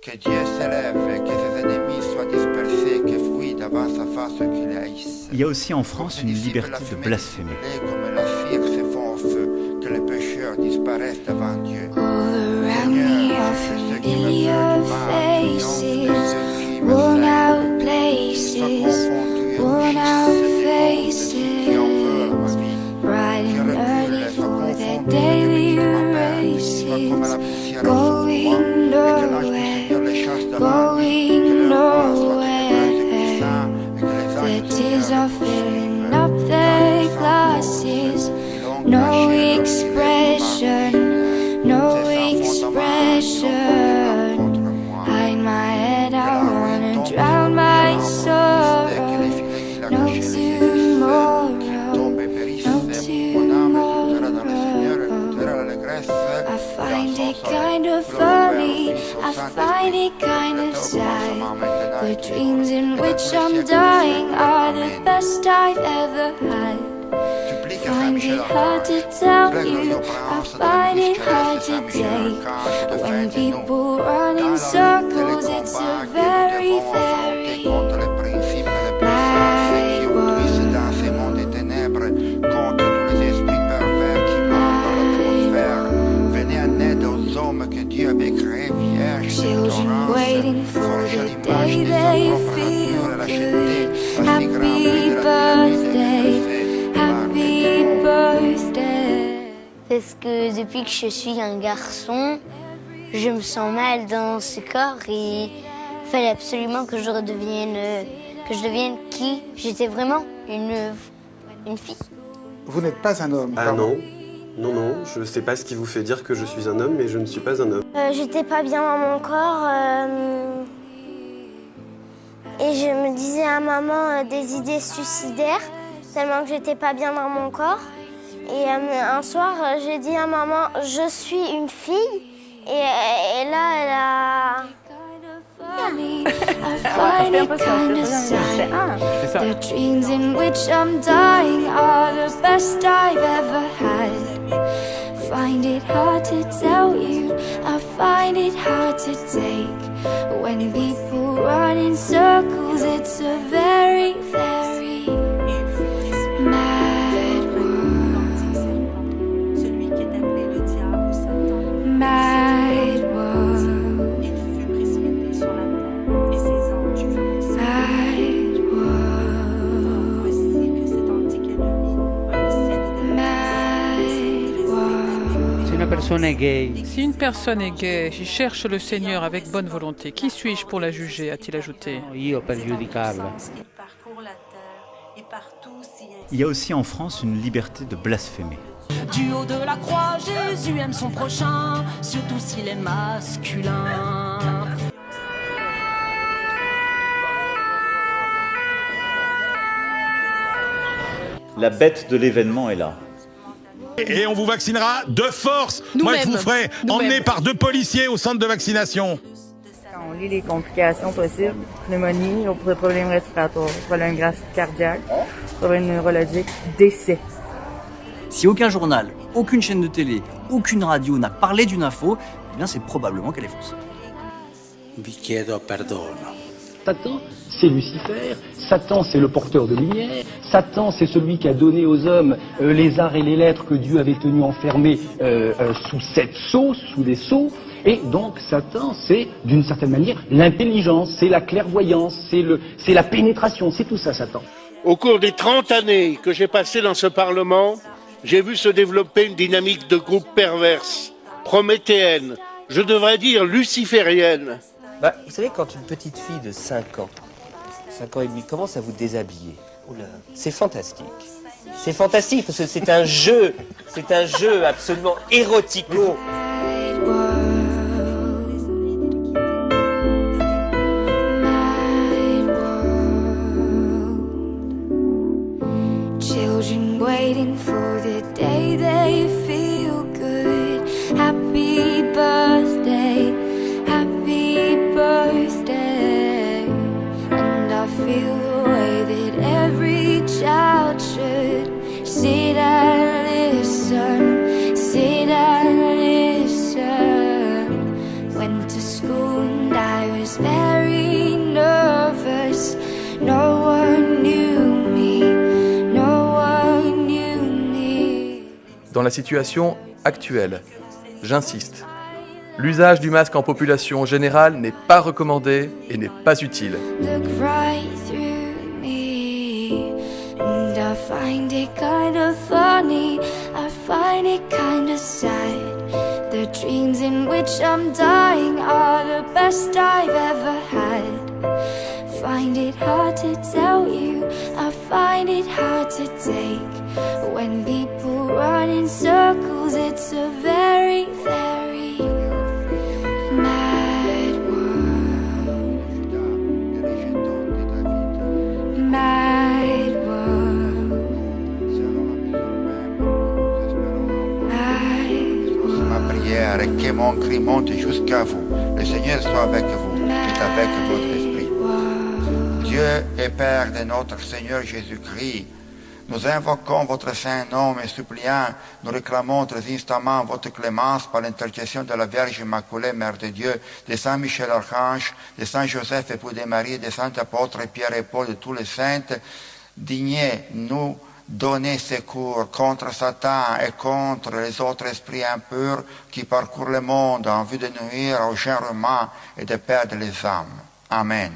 Que Dieu s'élève, que ses ennemis soient dispersés, que fuient devant sa face qui les haïssent. Il y a aussi en France une liberté de blasphémer. Comme la cire se fond au feu, que les pécheurs disparaissent devant Dieu. All around me are familiar faces, worn out places, worn out faces, bright and early for their daily races, going nowhere, going nowhere. Their tears are filling up their glasses, no expression, no expression. Hide my head, I wanna drown my sorrow. No tomorrow, no tomorrow. I find it kind of funny, I find it kind of sad. The dreams in which I'm dying are the best I've ever had. Find it hard to tell you, I find it hard to take. When people run in circles, it's a very, very bad world. Children waiting for the day they feel good. Happy birthday, happy birthday. Parce que depuis que je suis un garçon, je me sens mal dans ce corps et il fallait absolument que je devienne qui j'étais vraiment une fille. Vous n'êtes pas un homme. Ah non, non, je sais pas ce qui vous fait dire que je suis un homme, mais je ne suis pas un homme. J'étais pas bien dans mon corps et je me disais à maman des idées suicidaires tellement que j'étais pas bien dans mon corps. Et un soir, j'ai dit à maman, je suis une fille. Et là, elle a... I find it kind of sad. The dreams in which I'm dying are the best I've ever had. Find it hard to tell you, I find it hard to take. When people run in circles, it's a very, very mad world. Celui qui est appelé le diable ou Satan. Mad world. Il fut précipité sur la terre et ses anges furent aussi. Mad world. Voici que cet antique ennemi, homicide de Mad world. Si une personne est gay. Si une personne est gay, j'y cherche le Seigneur avec bonne volonté. Qui suis-je pour la juger, a-t-il ajouté. Io per giudicarla. Il parcourt la terre et partout s'y Il y a aussi en France une liberté de blasphémer. Du haut de la croix, Jésus aime son prochain, surtout s'il est masculin. La bête de l'événement est là. Et on vous vaccinera de force. Moi, je vous ferai emmener par 2 policiers au centre de vaccination. Quand on lit les complications possibles, pneumonie, problèmes respiratoires, problèmes cardiaques, problèmes neurologiques, décès. Si aucun journal, aucune chaîne de télé, aucune radio n'a parlé d'une info, eh bien c'est probablement qu'elle est fausse. Vi chiedo perdono. Satan, c'est Lucifer. Satan, c'est le porteur de lumière. Satan, c'est celui qui a donné aux hommes les arts et les lettres que Dieu avait tenus enfermés sous 7 sceaux, sous des sceaux. Et donc, Satan, c'est, d'une certaine manière, l'intelligence, c'est la clairvoyance, c'est la pénétration, c'est tout ça, Satan. Au cours des 30 années que j'ai passées dans ce Parlement, j'ai vu se développer une dynamique de groupe perverse, prométhéenne, je devrais dire luciférienne. Vous savez, quand une petite fille de 5 ans et demi, commence à vous déshabiller, c'est fantastique. C'est fantastique parce que c'est un jeu absolument érotico. Children waiting for the day they feel good. Happy birthday, happy birthday. And I feel the way that every child should. Sit and listen, sit and listen. was very nervous. No one knew me. No one knew me. Dans la situation actuelle, j'insiste, l'usage du masque en population générale n'est pas recommandé et n'est pas utile. Look right through me, and I find it kind of funny. I find it kind of sad. The dreams in which I'm dying are the best I've ever had. Find it hard to tell you, I find it hard to take. When people run in circles, it's a very, very mad world. Mad world. Ma prière est que mon cri monte jusqu'à vous. Le Seigneur soit avec vous et avec votre esprit. Dieu et Père de notre Seigneur Jésus-Christ, nous invoquons votre saint nom et suppliant, nous réclamons très instamment votre clémence par l'intercession de la Vierge Immaculée, Mère de Dieu, de Saint Michel Archange, de Saint Joseph époux de Marie, des saints apôtres Pierre et Paul, de tous les saints. Dignez-nous donner secours contre Satan et contre les autres esprits impurs qui parcourent le monde en vue de nuire au genre humain et de perdre les âmes. Amen.